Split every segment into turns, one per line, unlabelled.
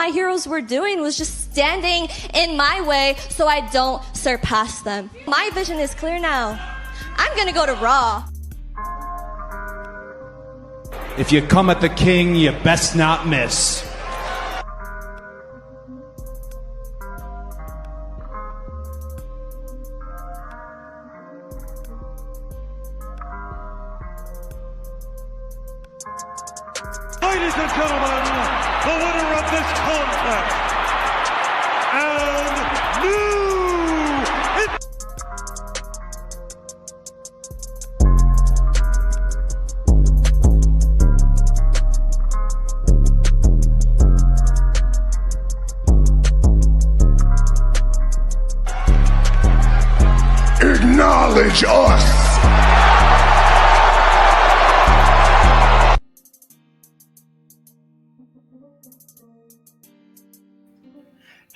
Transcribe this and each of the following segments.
my heroes were doing was just standing in my way so I don't surpass them. My vision is clear now. I'm gonna go to Raw.
If you come at the king, you best not miss.
Ladies and gentlemen, the winner of this contest and
Acknowledge us.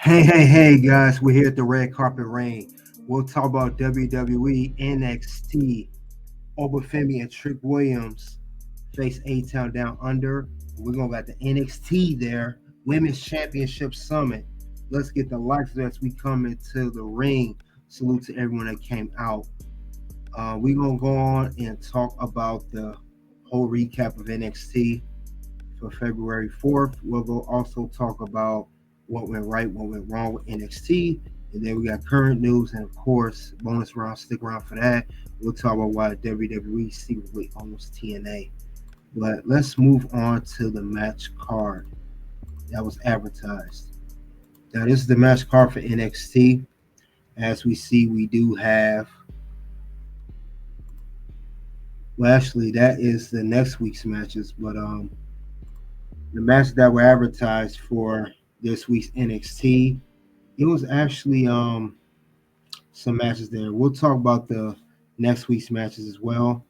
Hey, guys, we're here at the Red Carpet Reign. We'll talk about WWE NXT Oba Femi and Trick Williams face A-Town Down Under. We're going to got the NXT there, Women's Championship Summit. Let's get the lights as we come into the ring. Salute to everyone that came out. We're going to go on and talk about the whole recap of NXT for February 4th. We'll go also talk about what went right, what went wrong with NXT, and then we got current news, and of course, bonus round. Stick around for that. We'll talk about why WWE secretly owns TNA. But let's move on to the match card that was advertised. Now, this is the match card for NXT. As we see, we do have. Well, actually, that is the next week's matches, but the matches that were advertised for this week's NXT, it was actually some matches there. We'll talk about the next week's matches as well,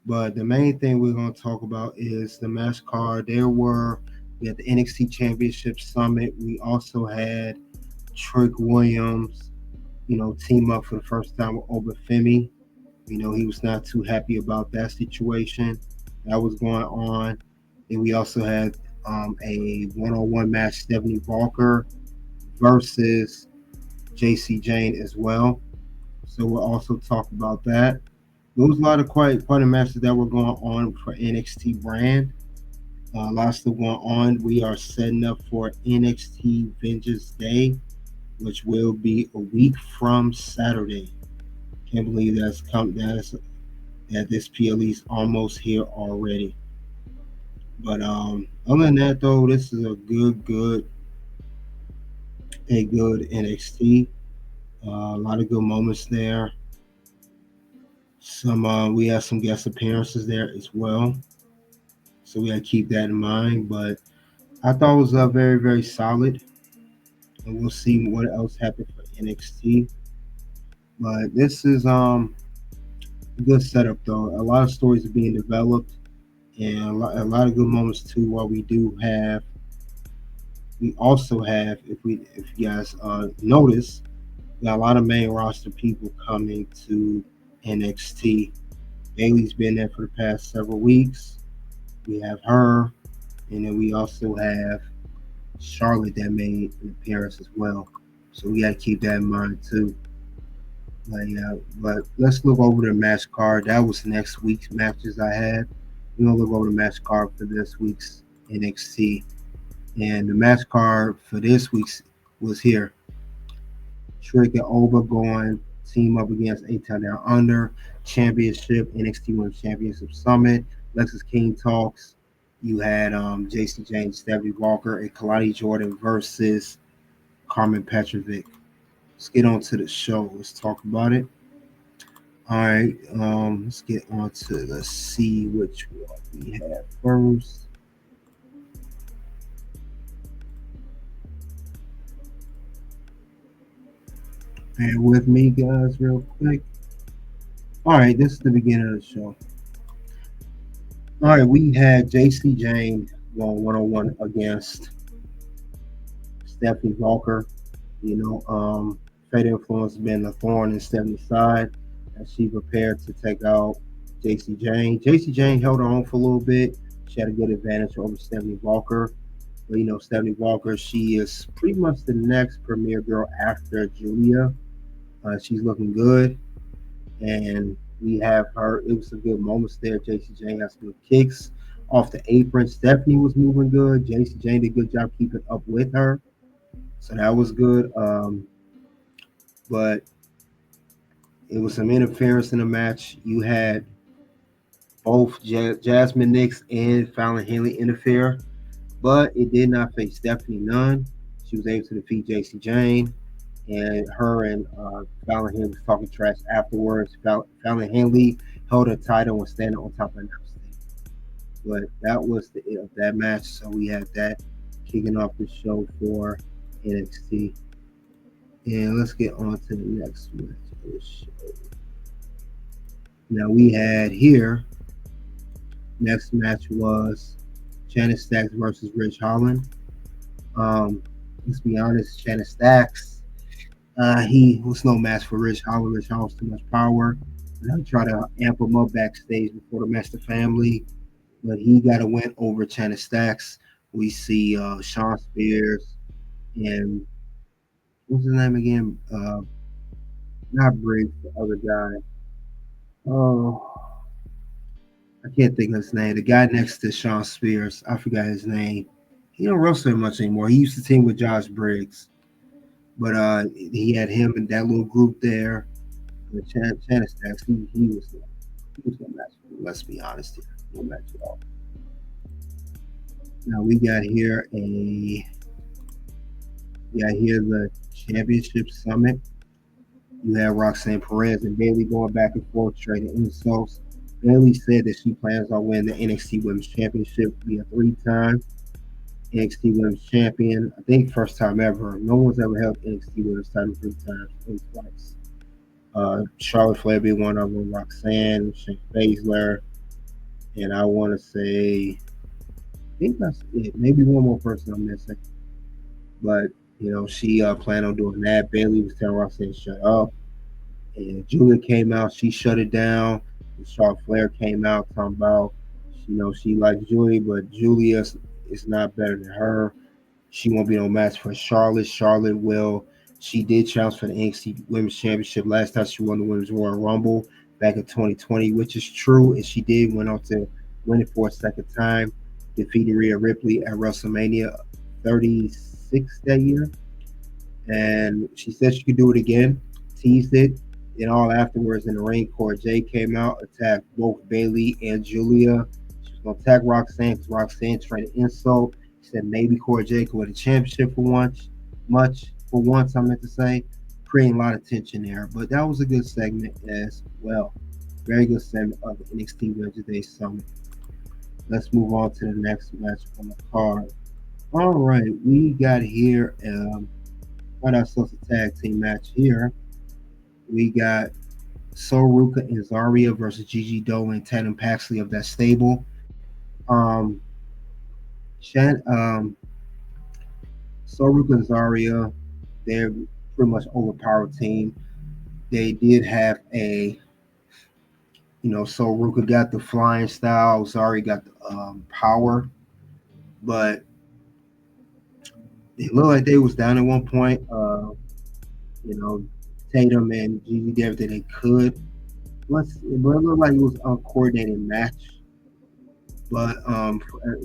but the main thing we're going to talk about is the match card. We had the NXT Championship Summit. We also had Trick Williams, team up for the first time with Oba Femi. He was not too happy about that situation that was going on. And we also had a one-on-one match, Stephanie Vaquer versus Jacy Jayne as well. So we'll also talk about that. There was a lot of quite a matches that were going on for NXT brand. A lot of stuff going on. We are setting up for NXT Vengeance Day, which will be a week from Saturday. Can't believe that this PLE is almost here already. But other than that, though, this is a good NXT. A lot of good moments there. We have some guest appearances there as well, so we got to keep that in mind. But I thought it was very, very solid, and we'll see what else happened for NXT. But this is a good setup, though. A lot of stories are being developed. And a lot of good moments too. While we also have, if you guys notice, we got a lot of main roster people coming to NXT. Bayley's been there for the past several weeks. We have her, and then we also have Charlotte that made an appearance as well. So we got to keep that in mind too. But let's look over the match card. That was next week's matches I had. We're going to look over the match card for this week's NXT. And the match card for this week's was here. Trick and Oba going team up against A-Town Down Under, Championship, NXT Women's Championship Summit, Lexis King talks. You had Jacy Jayne, Stephanie Vaquer, and Kelani Jordan versus Karmen Petrovic. Let's get on to the show. Let's talk about it. All right, let's get on to, let's see which one we have first. Bear with me, guys, real quick. All right, this is the beginning of the show. All right, we had Jacy Jayne going one-on-one against Stephanie Vaquer. Fate influence has been a thorn in Stephanie's side as she prepared to take out Jacy Jayne. Jacy Jayne held her own for a little bit. She had a good advantage over Stephanie Vaquer. But Stephanie Walker, she is pretty much the next premier girl after Giulia. She's looking good, and we have her. It was some good moments there. Jayne has some good kicks off the apron. Stephanie was moving good. Jayne did a good job keeping up with her, so that was good. But it was some interference in the match. You had both Jasmine Nix and Fallon Henley interfere, but it did not face Stephanie Nunn. She was able to defeat Jayne, and her and Fallon Henley was talking trash afterwards. Fallon Henley held her title and was standing on top of the announce table. But that was the end of that match. So we had that kicking off the show for NXT. And let's get on to the next match of the show. Now we had here, next match was Shannon Stacks versus Ridge Holland. Let's be honest, Shannon Stacks, he was no match for Ridge Holland. Ridge Holland's too much power. And I try to amp him up backstage before the match, the family, but he got a win over Shannon Stacks. We see Sean Spears and what's his name again? Not Briggs, the other guy. Oh, I can't think of his name. The guy next to Sean Spears, I forgot his name. He don't wrestle much anymore. He used to team with Josh Briggs, but he had him and that little group there. Shannon Stacks, he was no match. Let's be honest here, no match at all. Now we got here the championship summit. You have Roxanne Perez and Bayley going back and forth, trading insults. Bayley said that she plans on winning the NXT Women's Championship, be a 3-time NXT Women's Champion. I think first time ever. No one's ever held NXT Women's title 3 times, only twice. Charlotte Flair be one of them, Roxanne, Shayna Baszler, and I want to say, I think that's it. Maybe one more person I'm missing. But, she planned on doing that. Bayley was telling Roxanne to shut up. And Giulia came out. She shut it down. And Charlotte Flair came out talking about, she likes Giulia, but Giulia is not better than her. She won't be no match for Charlotte. Charlotte will. She did challenge for the NXT Women's Championship last time she won the Women's Royal Rumble back in 2020, which is true. And she did went on to win it for a second time, defeating Rhea Ripley at WrestleMania 36 that year. And she said she could do it again, teased it. And all afterwards in the ring, Cora Jade came out, attacked both Bayley and Giulia. She was going to attack Roxanne because Roxanne tried to insult. She said maybe Cora Jade could win the championship for once, I meant to say. Creating a lot of tension there. But that was a good segment as well. Very good segment of the NXT Wednesday Summit. Let's move on to the next match on the card. All right, we got here find ourselves a tag team match here. We got Sol Ruca and Zarya versus Gigi Dolan and Tatum Paxley of that stable. Sol Ruca and Zarya, they're pretty much overpowered team. They did have Sol Ruca got the flying style, Zarya got the power, but it looked like they was down at one point. Tatum and Gigi did everything they could. But it looked like it was an uncoordinated match. But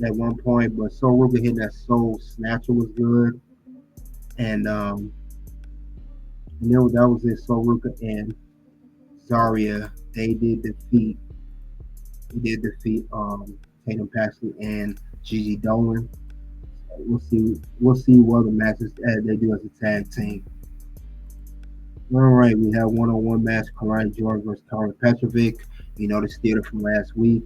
at one point, but Sol Ruca hitting that Soul Snatcher was good. And that was it. Sol Ruca and Zarya, they did defeat Tatum Paxley and Gigi Dolan. We'll see what other matches they do as a tag team. All right, we have one-on-one match: Kelani Jordan versus Petrovic. The theater from last week.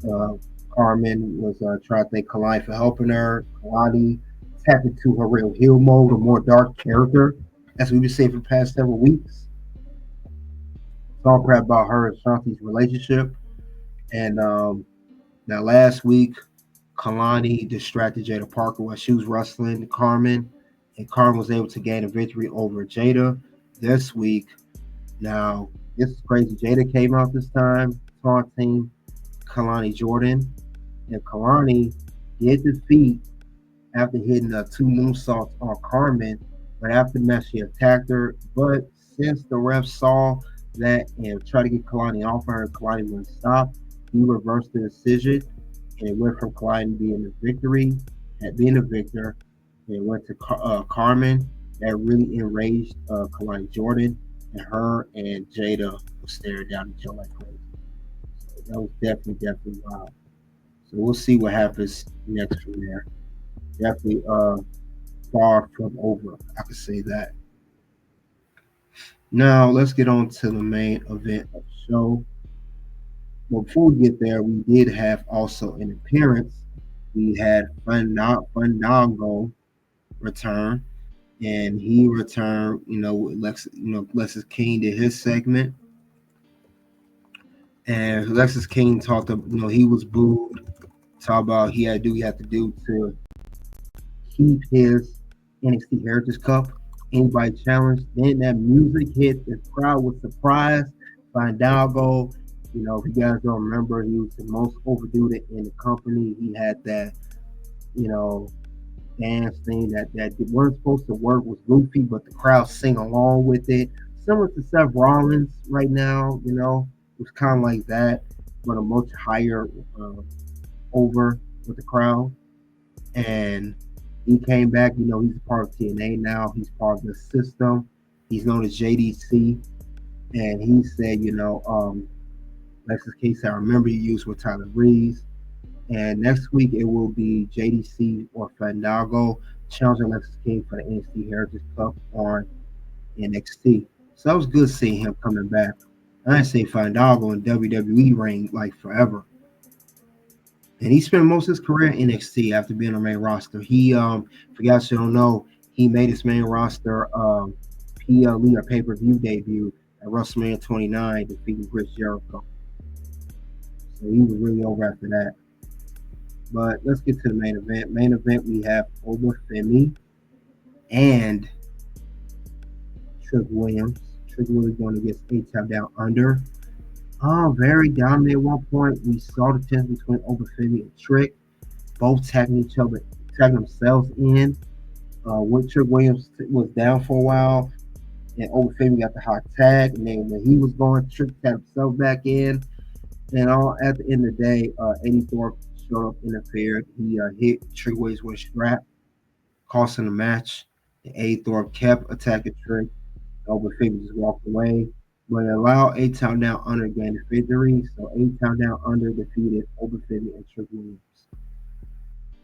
Karmen was trying to thank Kelani for helping her. Kelani tapped into her real heel mode, a more dark character, as we've been saying for the past several weeks. Talk crap about her and Shanti's relationship. And now last week, Kelani distracted Jada Parker while she was wrestling Karmen, and Karmen was able to gain a victory over Jada this week. Now, this is crazy. Jada came out this time, taunting Kelani Jordan, and Kelani did defeat after hitting 2 moonsaults on Karmen. But after the match, she attacked her. But since the ref saw that and tried to get Kelani off her, Kelani wouldn't stop. He reversed the decision, and it went from Kelani being the victor, and it went to Karmen. That really enraged Kelani Jordan, and her and Jada was staring down each other like crazy. So that was definitely wild. So we'll see what happens next from there. Definitely far from over. I could say that. Now let's get on to the main event of the show. But before we get there, we did have also an appearance. We had Fandango return, and he returned. Lexis King did his segment, and Lexis King talked about, he was booed. Talk about he had to do to keep his NXT Heritage Cup. Anybody challenged? Then that music hit. The crowd was surprised. Fandango, if you guys don't remember, he was the most overdue in the company. He had that, dance thing that wasn't supposed to work, was goofy, but the crowd sing along with it. Similar to Seth Rollins right now, it was kind of like that, but a much higher over with the crowd. And he came back, he's a part of TNA now. He's part of the system. He's known as JDC. And he said, Lexis King said, I remember you used with Tyler Reeves. And next week it will be JDC or Fandango challenging Lexis King for the NXT Heritage Cup on NXT. So that was good seeing him coming back. I didn't say Fandango in WWE ring like forever. And he spent most of his career in NXT after being on the main roster. He, for you guys who don't know, he made his main roster PLE or pay-per-view debut at WrestleMania 29, defeating Chris Jericho. So he was really over after that. But let's get to the main event. Main event, we have Oba Femi and Trick Williams. Trick Williams going against 8 Down Under. Very dominant at one point. We saw the tension between Oba Femi and Trick, both tagging each other, tagging themselves in. When Trick Williams was down for a while, and Oba Femi got the hot tag, and then when he was going, Trick tagged himself back in. And at the end of the day, Eddie Thorpe showed up, interfered. He hit Trick Williams with a strap, costing the match. And Eddie Thorpe kept attacking Trick. Oba Femi just walked away. But it allowed 8 Down Under to gain the victory. So 8 Down Under defeated Oba Femi and Trick Williams.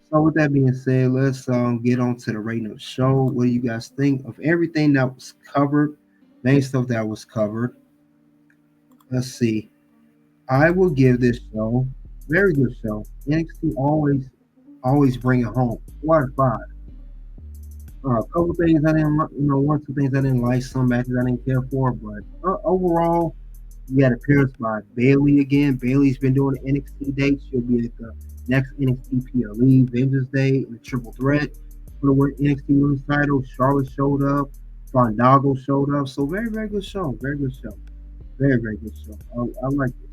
So with that being said, let's get on to the rating of the show. What do you guys think of everything that was covered? Main stuff that was covered. Let's see. I will give this show very good show. NXT always bring it home. 4 out of 5. A couple things I didn't, 1-2 things I didn't like. Some matches I didn't care for, but overall, we had appearance by Bayley again. Bayley's been doing the NXT date. She'll be at the next NXT PLE, Vengeance Day, in the triple threat for the NXT Women's title. Charlotte showed up. Fandango showed up. So very, very good show. Very good show. Very, very good show. I like this.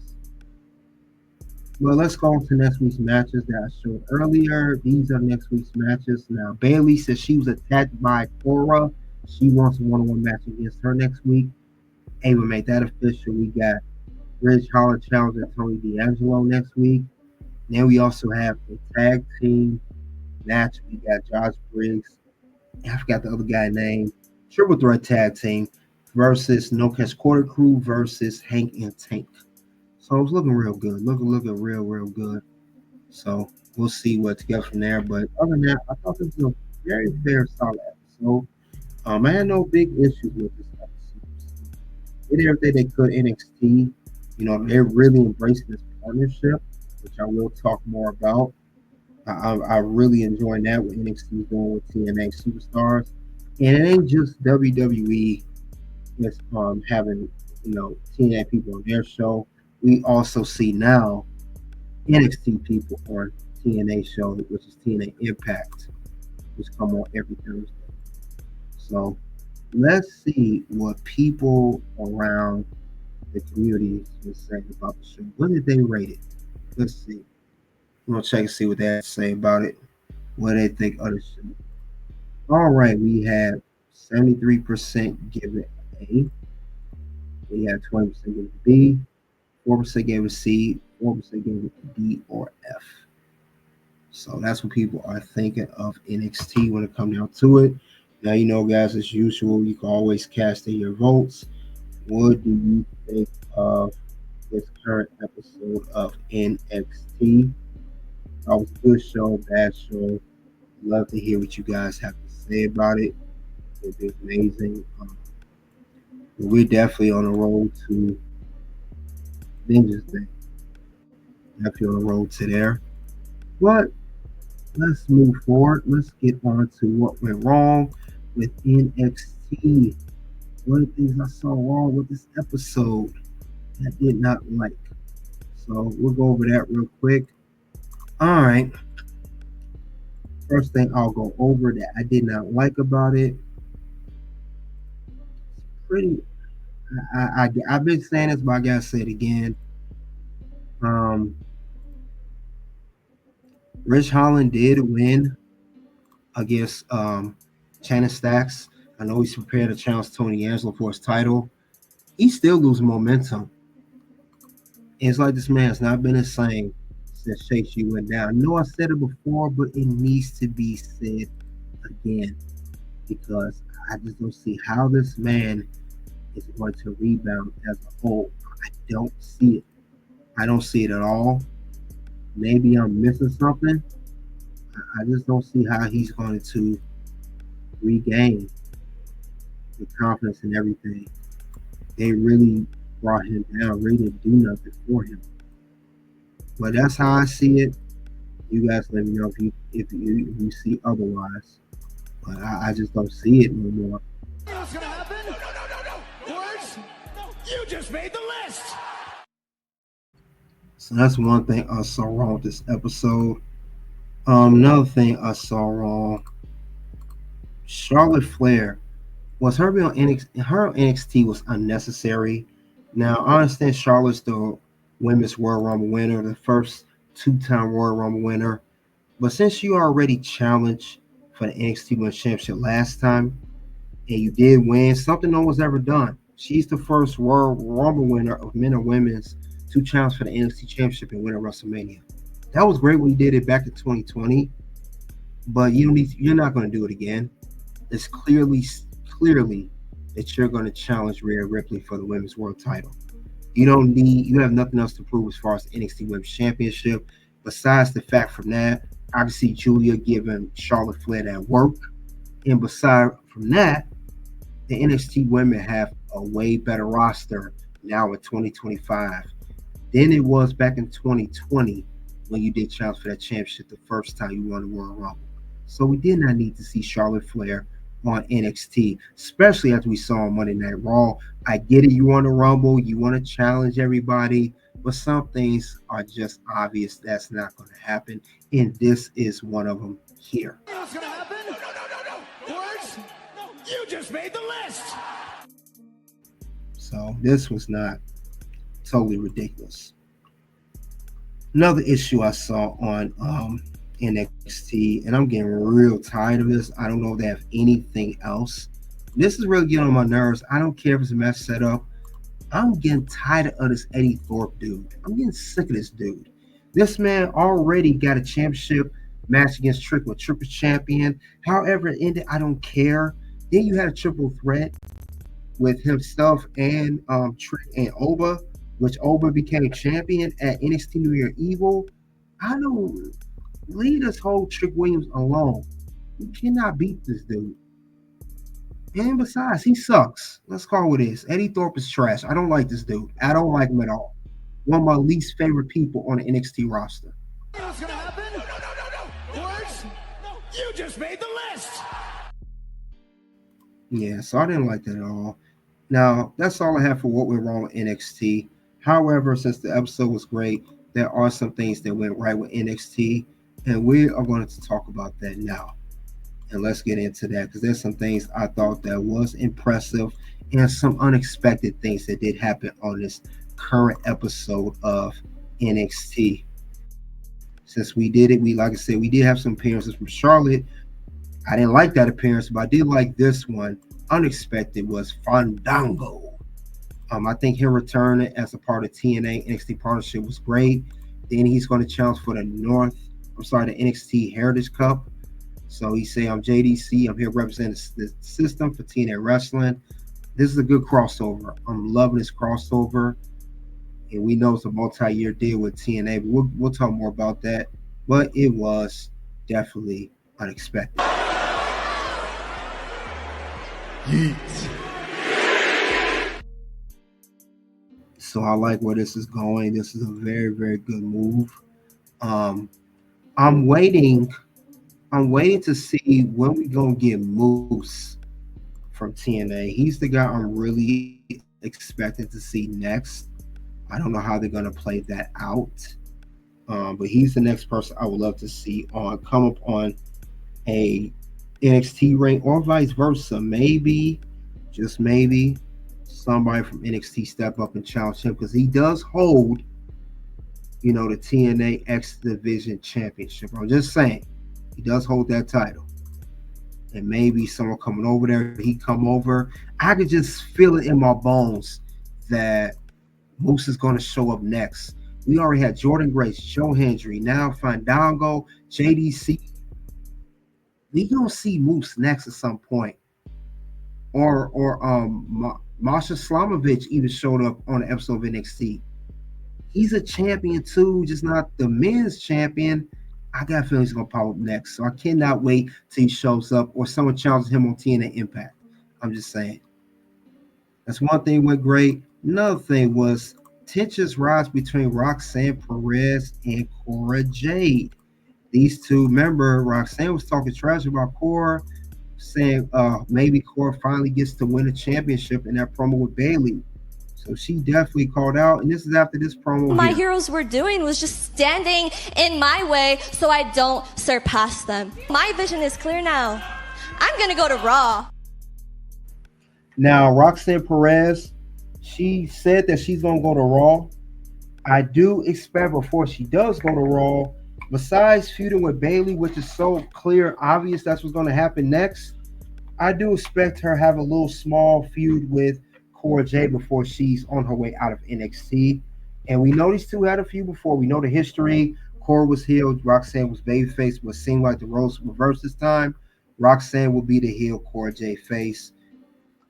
Well, let's go on to next week's matches that I showed earlier. These are next week's matches. Now, Bayley says she was attacked by Cora. She wants a one-on-one match against her next week. Ava made that official. We got Ridge Holland challenging Tony D'Angelo next week. Then we also have a tag team match. We got Josh Briggs. I forgot the other guy's name. Triple threat tag team versus No Catch Quarter Crew versus Hank and Tank. So it's looking real good. Looking real, real good. So we'll see what's together from there. But other than that, I thought this was a very, very solid episode. I had no big issues with this episode. They did everything they could. NXT, they're really embracing this partnership, which I will talk more about. I really enjoying that what NXT is doing with TNA superstars. And it ain't just WWE that's having, TNA people on their show. We also see now NXT people on TNA show, which is TNA Impact, which come on every Thursday. So let's see what people around the community will say about the show. What did they rate it? Let's see. I'm going to check and see what they have to say about it. what they think of the show. All right, we had 73% give it A. We had 20% give it B. 4% gave it C. 4% gave it D or F. So that's what people are thinking of NXT when it comes down to it. Now, guys, as usual, you can always cast in your votes. What do you think of this current episode of NXT? That was a good show, bad show. Love to hear what you guys have to say about it. It's amazing. We're definitely on the road to Vengeance Day. Definitely on the road to there. But let's move forward. Let's get on to what went wrong with NXT. What are the things I saw wrong with this episode I did not like? So we'll go over that real quick. All right. First thing I'll go over that I did not like about it. Pretty. I've been saying this, but I gotta say it again. Rich Holland did win against Shannon Stacks. I know he's prepared to challenge Tony Angelo for his title. He still loses momentum. It's like this man has not been the same since Shake went down. I know I said it before, but it needs to be said again because I just don't see how this man is going to rebound as a whole. I don't see it. I don't see it at all. Maybe I'm missing something. I just don't see how he's going to regain the confidence and everything. They really brought him down, really didn't do nothing for him. But that's how I see it. You guys let me know if you see otherwise. But I just don't see it no more.
What's gonna happen? No. Words? No. You just made the list.
So that's one thing I saw wrong with this episode. Another thing I saw wrong. Charlotte Flair was her being on NXT. Her NXT was unnecessary. Now I understand Charlotte's the Women's Royal Rumble winner, the first two-time Royal Rumble winner. But since you already challenged for the NXT Women's Championship last time, and you did win, something no one's ever done. She's the first Royal Rumble winner of men and women's to challenge for the NXT Championship and win at WrestleMania. That was great when you did it back in 2020, but you're not going to do it again. It's clearly that you're going to challenge Rhea Ripley for the Women's World Title. You have nothing else to prove as far as the NXT Women's Championship. Besides the fact from that, I can see Giulia giving Charlotte Flair that work. And beside from that, the NXT women have a way better roster now in 2025 than it was back in 2020 when you did challenge for that championship the first time you won the Royal Rumble. So we did not need to see Charlotte Flair on NXT, especially after we saw on Monday Night Raw. I get it, you want to Rumble, you want to challenge everybody, but some things are just obvious that's not going to happen, and this is one of them here.
What's gonna happen? No. Words? No. You just made the list.
So this was not totally ridiculous. Another issue I saw on NXT, and I'm getting real tired of this. I don't know if they have anything else. This is really getting on my nerves. I don't care if it's a match set up. I'm getting tired of this Eddie Thorpe dude. I'm getting sick of this dude. This man already got a championship match against Trick with triple champion. However it ended, I don't care. Then you had a triple threat with himself and Trick and Oba, which Oba became champion at NXT New Year Evil. I don't leave this whole Trick Williams alone. You cannot beat this dude. And besides, he sucks. Let's call it this. Eddie Thorpe is trash. I don't like this dude. I don't like him at all. One of my least favorite people on the NXT roster.
What's gonna happen? No. Words? No. You just made the list.
Yeah, so I didn't like that at all. Now, that's all I have for what went wrong with NXT. However, since the episode was great, there are some things that went right with NXT, and we are going to talk about that now. And let's get into that because there's some things I thought that was impressive and some unexpected things that did happen on this current episode of NXT. since we did it, like I said, we did have some appearances from Charlotte. I didn't like that appearance, but I did like this one. Unexpected was Fandango. I think him returning as a part of TNA NXT partnership was great. Then he's going to challenge for the NXT Heritage Cup. So he say, I'm JDC. I'm here representing the system for TNA Wrestling. This is a good crossover. I'm loving this crossover. And we know it's a multi-year deal with TNA, but we'll talk more about that. But it was definitely unexpected.
Yeet.
So I like where this is going. This is a very, very good move. I'm waiting to see when we gonna get Moose from TNA. He's the guy I'm really expecting to see next. I don't know how they're gonna play that out, but he's the next person I would love to see come up on a NXT ring, or vice versa. Maybe, just maybe, somebody from NXT step up and challenge him, because he does hold, the TNA X Division Championship. I'm just saying, he does hold that title. And maybe someone coming over there, he come over. I could just feel it in my bones that Moose is going to show up next. We already had Jordan Grace, Joe Hendry, now Fandango, JDC. We gonna see Moose next at some point, or Masha Slamovich even showed up on an episode of NXT. He's a champion too, just not the men's champion. I got a feeling he's gonna pop up next, so I cannot wait till he shows up or someone challenges him on TNA Impact. I'm just saying. That's one thing went great. Another thing was tensions rise between Roxanne Perez and Cora Jade. These two, remember, Roxanne was talking trash about Cora, saying maybe Cora finally gets to win a championship in that promo with Bayley. So she definitely called out, and this is after this promo.
My heroes were doing was just standing in my way so I don't surpass them. My vision is clear now. I'm going to go to Raw.
Now, Roxanne Perez, she said that she's going to go to Raw. I do expect before she does go to Raw, besides feuding with Bayley, which is so clear, obvious that's what's going to happen next, I do expect her to have a little small feud with Cora Jade before she's on her way out of NXT. And we know these two had a feud before. We know the history. Cora was heel, Roxanne was babyface, but it seemed like the roles reversed this time. Roxanne will be the heel, Cora Jade face.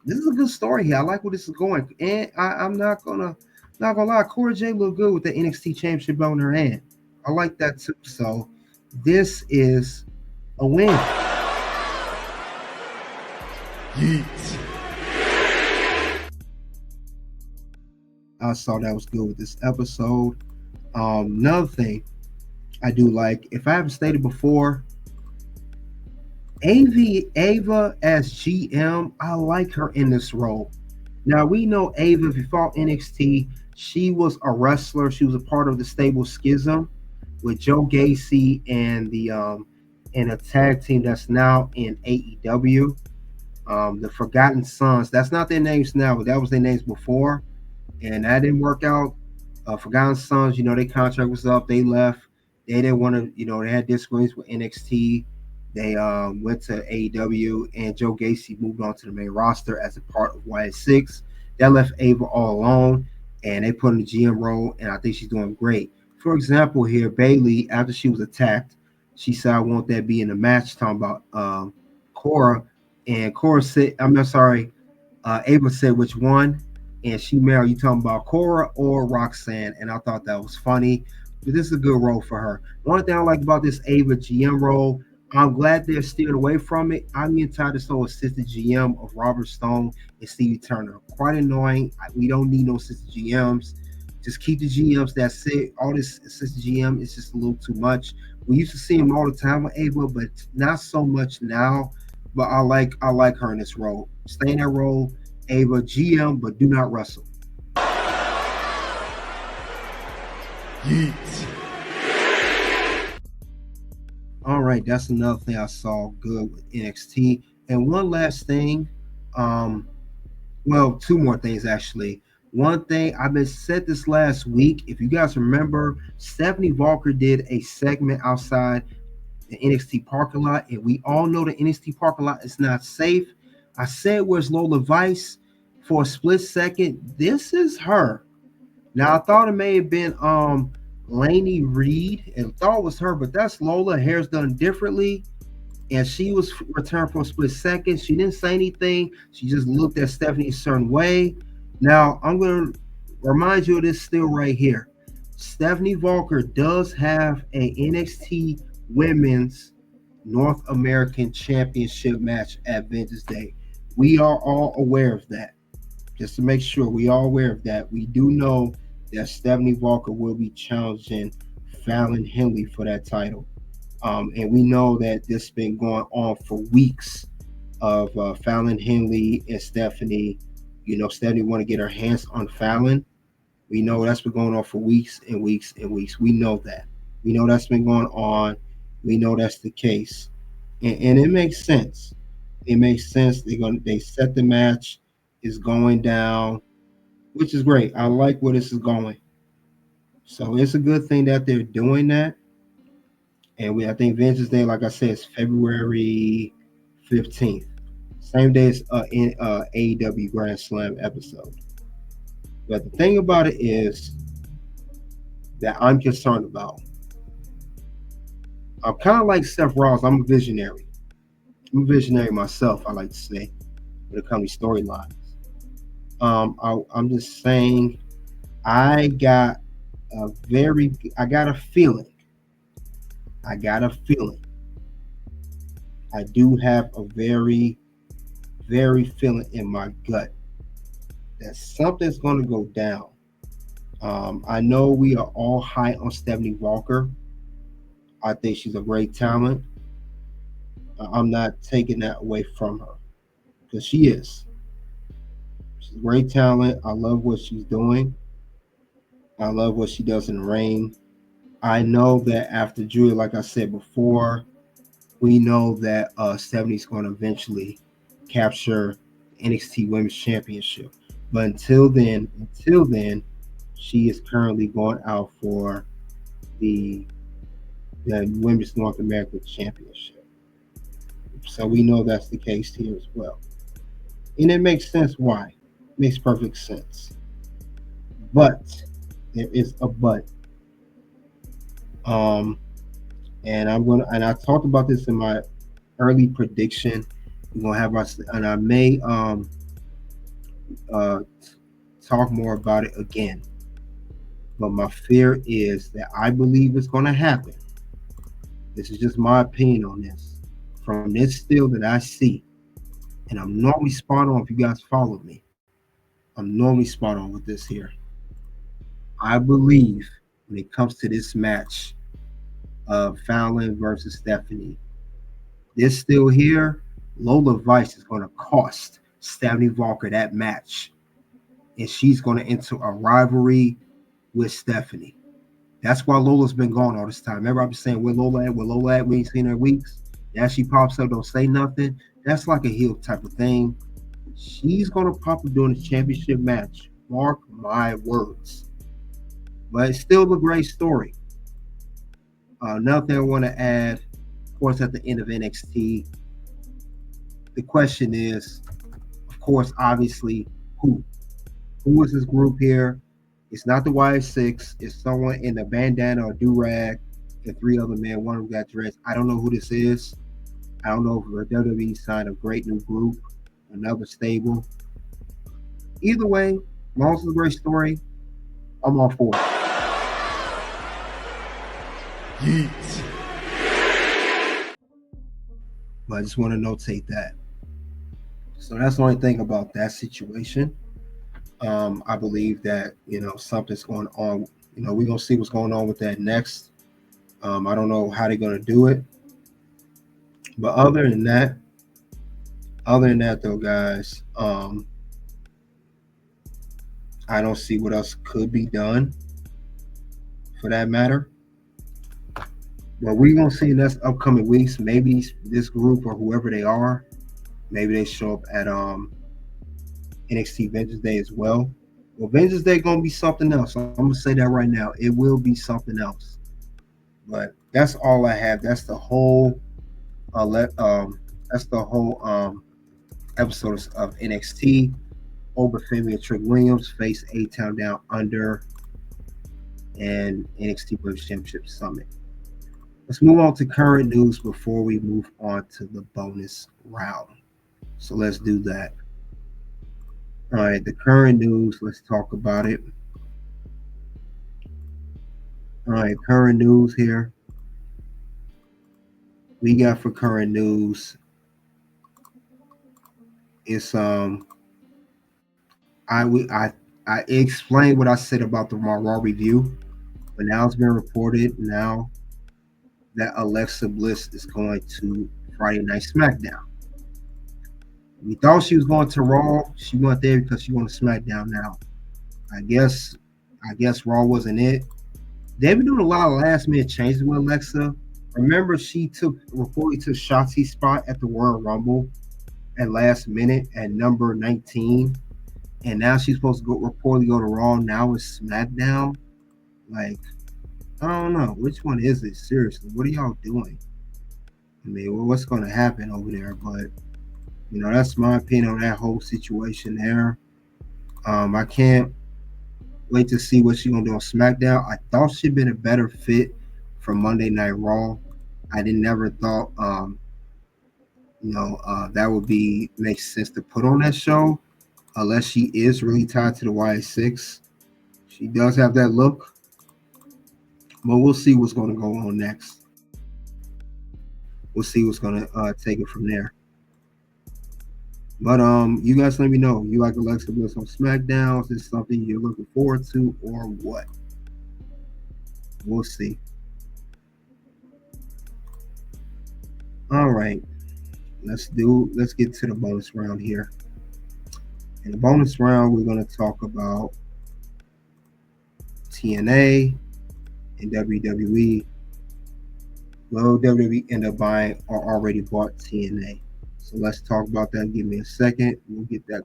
This is a good story here. I like where this is going. And I'm not gonna lie, Cora Jade looked good with the NXT championship belt in her hand. I like that too. So this is a win.
Yeet.
I saw that was good with this episode. Another thing I do like, if I haven't stated before, Ava as GM, I like her in this role. Now we know Ava, if you follow NXT, she was a wrestler. She was a part of the stable Schism with Joe Gacy and a tag team that's now in AEW. The Forgotten Sons. That's not their names now, but that was their names before. And that didn't work out. Forgotten Sons, their contract was up. They left. They didn't want to, they had disagreements with NXT. They went to AEW, and Joe Gacy moved on to the main roster as a part of YS6. That left Ava all alone, and they put in the GM role, and I think she's doing great. For example, here, Bayley, after she was attacked, she said, I want that be in the match, talking about Cora. And Cora said, Ava said, which one? And she married, you talking about Cora or Roxanne? And I thought that was funny. But this is a good role for her. One thing I like about this Ava GM role, I'm glad they're steered away from it. I'm getting tired of this whole assistant GM of Robert Stone and Stevie Turner. Quite annoying. We don't need no assistant GMs. Just keep the GMs. That's it. All this assistant GM is just a little too much. We used to see him all the time with Ava, but not so much now. But I like her in this role. Stay in that role, Ava GM, but do not wrestle.
Yeet.
All right, that's another thing I saw good with NXT. And one last thing, two more things actually. One thing I've been said this last week, if you guys remember, Stephanie Vaquer did a segment outside the NXT parking lot, and we all know the NXT parking lot is not safe. I said, where's Lola Vice? For a split second, this is her. Now I thought it may have been Lainey Reed, and thought it was her, but that's Lola. Hair's done differently, and she was returned for a split second. She didn't say anything. She just looked at Stephanie a certain way. Now I'm gonna remind you of this still right here. Stephanie Vaquer does have a NXT Women's North American Championship match at Vengeance Day. We are all aware of that. Just to make sure we are aware of that, we do know that Stephanie Vaquer will be challenging Fallon Henley for that title. And we know that this has been going on for weeks of Fallon Henley and Stephanie. You know, Stephanie want to get her hands on Fallon. We know that's been going on for weeks and weeks and weeks. We know that. We know that's been going on. We know that's the case. And it makes sense. It makes sense. They set the match. It's going down, which is great. I like where this is going. So it's a good thing that they're doing that. And I think Vengeance Day, like I said, is February 15th. Same day as in AEW Grand Slam episode. But the thing about it is that I'm concerned about. I'm kind of like Seth Rollins. I'm a visionary. I'm a visionary myself, I like to say, when it comes to storylines. I'm just saying I got a feeling. I do have a very, very feeling in my gut that something's going to go down. I know we are all high on Stephanie Vaquer. I think she's a great talent. I'm not taking that away from her because she is. She's a great talent. I love what she's doing. I love what she does in the ring. I know that after Giulia, like I said before, we know that Stephanie's going to eventually capture NXT Women's Championship. But until then, she is currently going out for the Women's North American Championship. So we know that's the case here as well. And it makes sense why. It makes perfect sense. But there is a but. And I talked about this in my early prediction. We're gonna have and I may talk more about it again. But my fear is that I believe it's gonna happen. This is just my opinion on this. From this still that I see, and I'm normally spot on if you guys follow me. I'm normally spot on with this here. I believe when it comes to this match of Fallon versus Stephanie, this still here, Lola Vice is going to cost Stephanie Vaquer that match. And she's going to enter a rivalry with Stephanie. That's why Lola's been gone all this time. Remember, I've been saying, where Lola at? Where Lola at? We ain't seen her in weeks. Now she pops up, don't say nothing. That's like a heel type of thing. She's going to pop up during the championship match. Mark my words. But it's still a great story. Another thing I want to add, of course, at the end of NXT, the question is, of course, obviously, who? Who is this group here? It's not the Y6. It's someone in a bandana or do-rag and three other men. One of them got dressed. I don't know who this is. I don't know if WWE signed a great new group, another stable. Either way, as long as it's a great story, I'm all for it.
Yeet.
But I just want to notate that. So that's the only thing about that situation. I believe that, something's going on. We're going to see what's going on with that next. I don't know how they're going to do it. But other than that though, guys, I don't see what else could be done for that matter. But we're going to see in this upcoming weeks, maybe this group or whoever they are, maybe they show up at NXT Vengeance Day as well. Well, Vengeance Day gonna be something else. I'm gonna say that right now. It will be something else. But that's all I have. Uh, le- um, that's the whole episode of NXT. Oba Femi and Trick Williams face A-Town Down Under and NXT Women's Championship Summit. Let's move on to current news before we move on to the bonus round. So let's do that. All right, the current news, let's talk about it. All right, current news here. We got for current news. It's I explained what I said about the Raw review, but now it's been reported now that Alexa Bliss is going to Friday Night SmackDown. We thought she was going to Raw. She went there because she went to SmackDown now. I guess Raw wasn't it. They've been doing a lot of last minute changes with Alexa. Remember, she reportedly took Shotzi's spot at the Royal Rumble at last minute at number 19, and now she's supposed to reportedly go to Raw. Now it's SmackDown. Like, I don't know which one is it. Seriously, what are y'all doing? I mean, well, what's going to happen over there? But that's my opinion on that whole situation there. I can't wait to see what she's gonna do on SmackDown. I thought she'd been a better fit for Monday Night Raw. I never thought that would make sense to put on that show unless she is really tied to the YA6. She does have that look, but we'll see what's going to go on next. We'll see what's going to take it from there. But you guys let me know. You like Alexa Bliss on SmackDown? Is this something you're looking forward to, or what? We'll see. All right. Let's get to the bonus round here. In the bonus round, we're going to talk about TNA and WWE. Will WWE end up buying or already bought TNA? So let's talk about that. Give me a second. We'll get that.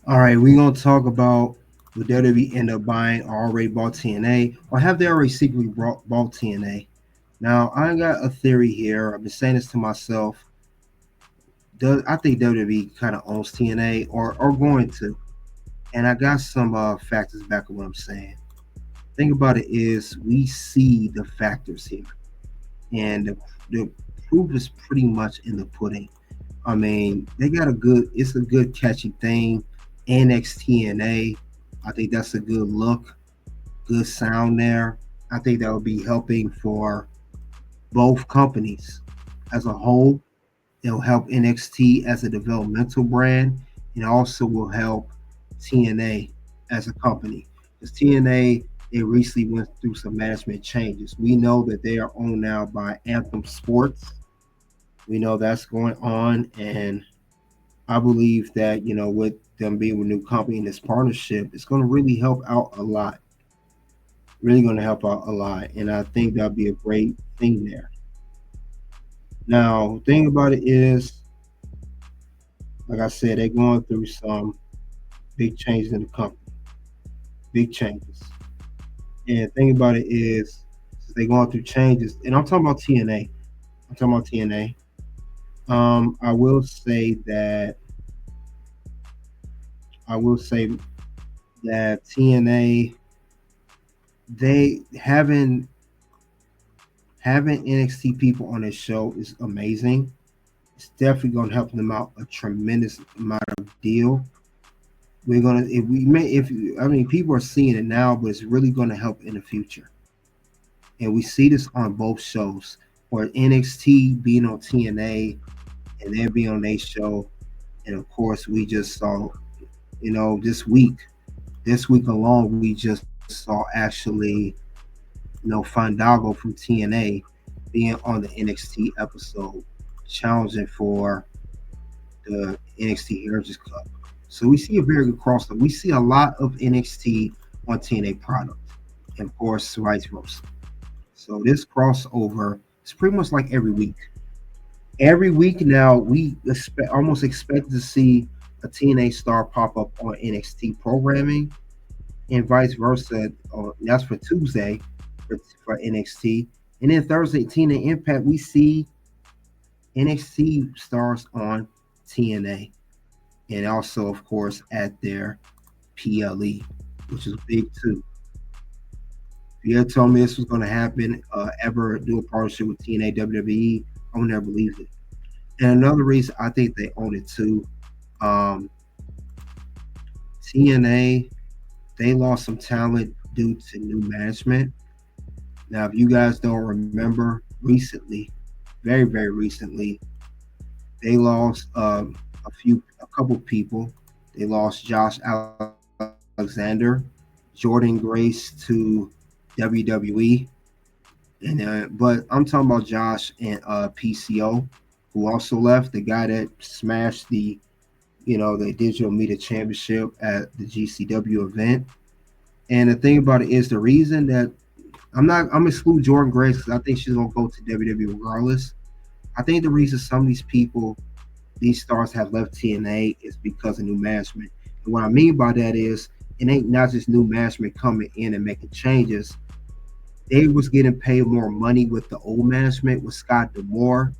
All right, we're gonna talk about will WWE end up buying or already bought TNA, or have they already secretly bought TNA? Now, I got a theory here. I've been saying this to myself. I think WWE kind of owns TNA or going to, and I got some factors back of what I'm saying. Thing about it is we see the factors here, and the proof is pretty much in the pudding. I mean, it's a good catchy thing. NXT I think that's a good look, good sound there. I think that will be helping for both companies as a whole. It'll help NXT as a developmental brand, and also will help TNA as a company. Because TNA, they recently went through some management changes. We know that they are owned now by Anthem Sports. We know that's going on, and I believe that, with them being a new company in this partnership, it's going to really help out a lot. Really going to help out a lot. And I think that'll be a great thing there. Now, the thing about it is, like I said, they're going through some big changes in the company. Big changes. And the thing about it is, they're going through changes. And I'm talking about TNA. I will say that I will say that TNA, they having NXT people on this show is amazing. It's definitely going to help them out a tremendous amount of deal. We're gonna if we may if I mean people are seeing it now, but it's really going to help in the future. And we see this on both shows, or NXT being on TNA and then being on their show. And of course, we just saw, this week alone, we just saw actually, Fandango from TNA being on the NXT episode, challenging for the NXT Heritage Cup. So we see a very good crossover. We see a lot of NXT on TNA product, and of course, vice versa. So this crossover is pretty much like every week. Every week now, we almost expect to see a TNA star pop up on NXT programming, and vice versa. That's for Tuesday for NXT, and then Thursday TNA Impact. We see NXT stars on TNA, and also, of course, at their PLE, which is big too. If you had told me this was going to happen, ever do a partnership with TNA WWE, I would never believe it. And another reason I think they own it too, TNA, they lost some talent due to new management. Now, if you guys don't remember, recently, very, very recently, they lost a couple people. They lost Josh Alexander, Jordan Grace to WWE, and but I'm talking about Josh and PCO, who also left. The guy that smashed the digital media championship at the GCW event. And the thing about it is the reason that I'm exclude Jordan Grace because I think she's gonna go to WWE regardless. I think the reason some of these stars have left TNA is because of new management. And what I mean by that is it ain't not just new management coming in and making changes. They was getting paid more money with the old management with Scott D'Amore,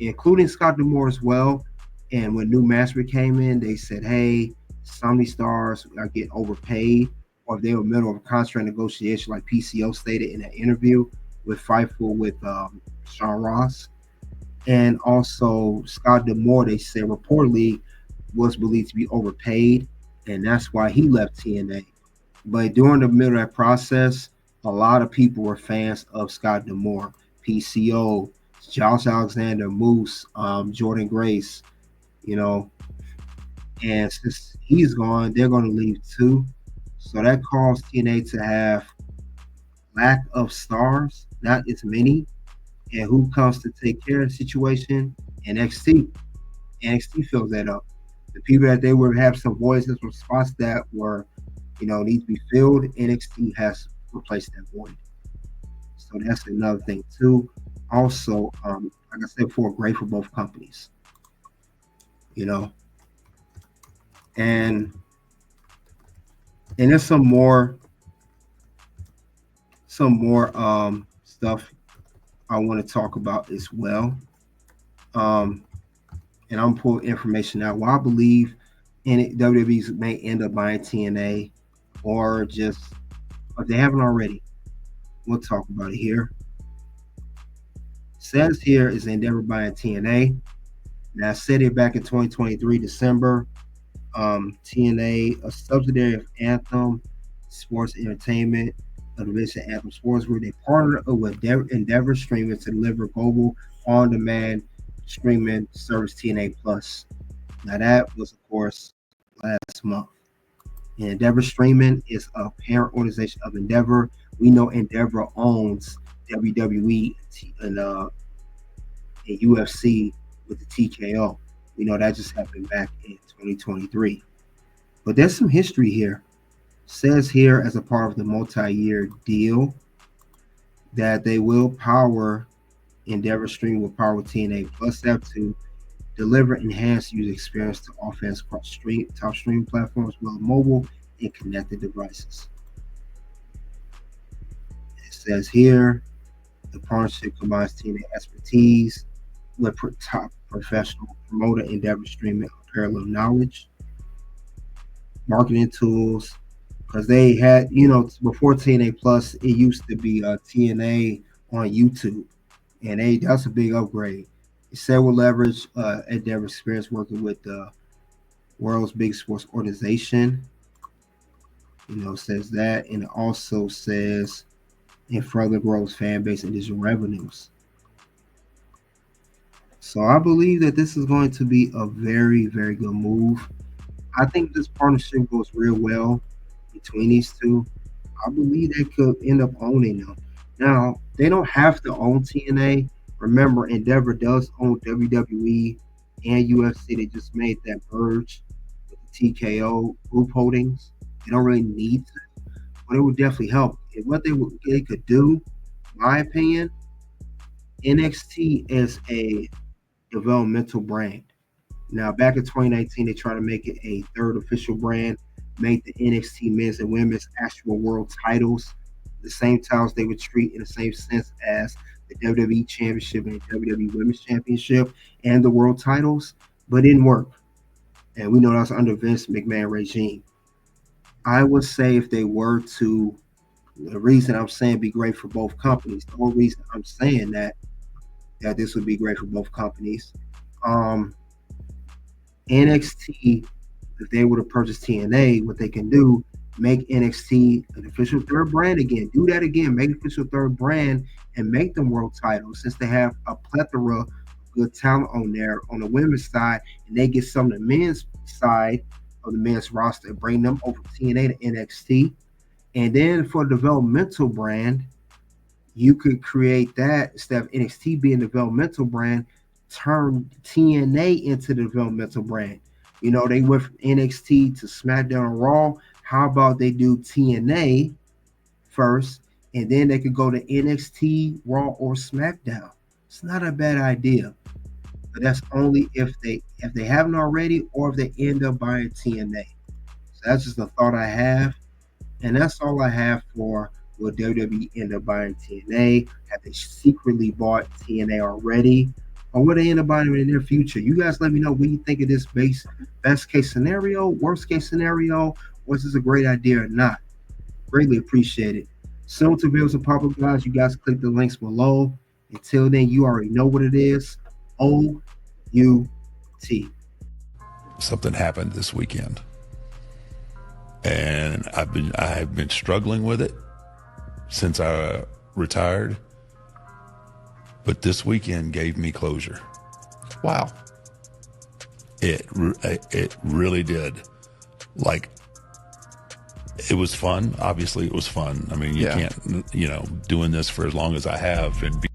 including Scott D'Amore as well. And when new management came in, they said, hey, some of these stars are getting overpaid, or if they were in the middle of a contract negotiation, like PCO stated in an interview with Fightful with Sean Ross. And also Scott D'Amore, they said reportedly was believed to be overpaid, and that's why he left TNA. But during the middle of that process, a lot of people were fans of Scott D'Amore, PCO, Josh Alexander, Moose, Jordan Grace, and since he's gone, they're going to leave too. So that caused TNA to have lack of stars, not as many. And who comes to take care of the situation? NXT. NXT fills that up. The people that they would have some voices or spots that were, need to be filled, NXT has replaced that void. So that's another thing too. Also, like I said before, great for both companies. And there's some more stuff I want to talk about as well. And I'm pulling information out. Well, I believe WWE may end up buying TNA, or just if they haven't already, we'll talk about it here. Says here is Endeavor buying TNA. Now, I said it back in 2023 December. TNA, a subsidiary of Anthem Sports Entertainment, a division of Anthem Sports Group, they partnered with Endeavor Streaming to deliver global on-demand streaming service TNA Plus. Now that was, of course, last month. And Endeavor Streaming is a parent organization of Endeavor. We know Endeavor owns WWE and UFC with the TKO. We know that just happened back in 2023. But there's some history here. Says here, as a part of the multi-year deal, that they will power Endeavor Stream will power TNA Plus app to deliver enhanced user experience to offense across top stream platforms, well mobile and connected devices. It says here, the partnership combines TNA expertise with top professional promoter Endeavor Streaming parallel knowledge. marketing tools, because they had, before TNA Plus, it used to be TNA on YouTube, and that's a big upgrade. It said will leverage Endeavor experience working with the world's biggest sports organization. Says that, and it also says and further grows fan base and digital revenues. So I believe that this is going to be a very, very good move. I think this partnership goes real well between these two. I believe they could end up owning them. Now, they don't have to own TNA. Remember, Endeavor does own WWE and UFC. They just made that merge with the TKO group holdings. They don't really need to, but it would definitely help. And what they could do, in my opinion, NXT is a developmental brand. Now, back in 2019, they tried to make it a third official brand, make the NXT men's and women's actual world titles, the same titles they would treat in the same sense as the WWE Championship and the WWE Women's Championship and the world titles, but it didn't work. And we know that's under Vince McMahon regime. I would say if they were to, the reason I'm saying be great for both companies, the whole reason I'm saying that this would be great for both companies. NXT, if they were to purchase TNA, what they can do, make NXT an official third brand again. Do that again, make an official third brand and make them world titles, since they have a plethora of good talent on there on the women's side, and they get some of the men's side of the men's roster and bring them over TNA to NXT. And then for a developmental brand, you could create that instead of NXT being a developmental brand, turn TNA into the developmental brand. They went from NXT to SmackDown and Raw. How about they do TNA first, and then they could go to NXT, Raw, or SmackDown? It's not a bad idea, but that's only if they haven't already, or if they end up buying TNA. So that's just a thought I have, and that's all I have for will WWE end up buying TNA? Have they secretly bought TNA already? Or will they end up buying them in the near future? You guys let me know what you think of this best case scenario, worst case scenario, was this a great idea or not? Greatly appreciate it. Soon to be some pop-up guys, you guys click the links below. Until then, you already know what it is. OUT.
Something happened this weekend, and I have been struggling with it since I retired, but this weekend gave me closure.
Wow.
It really did. Like, it was fun. Obviously, it was fun. I mean, you can't, doing this for as long as I have and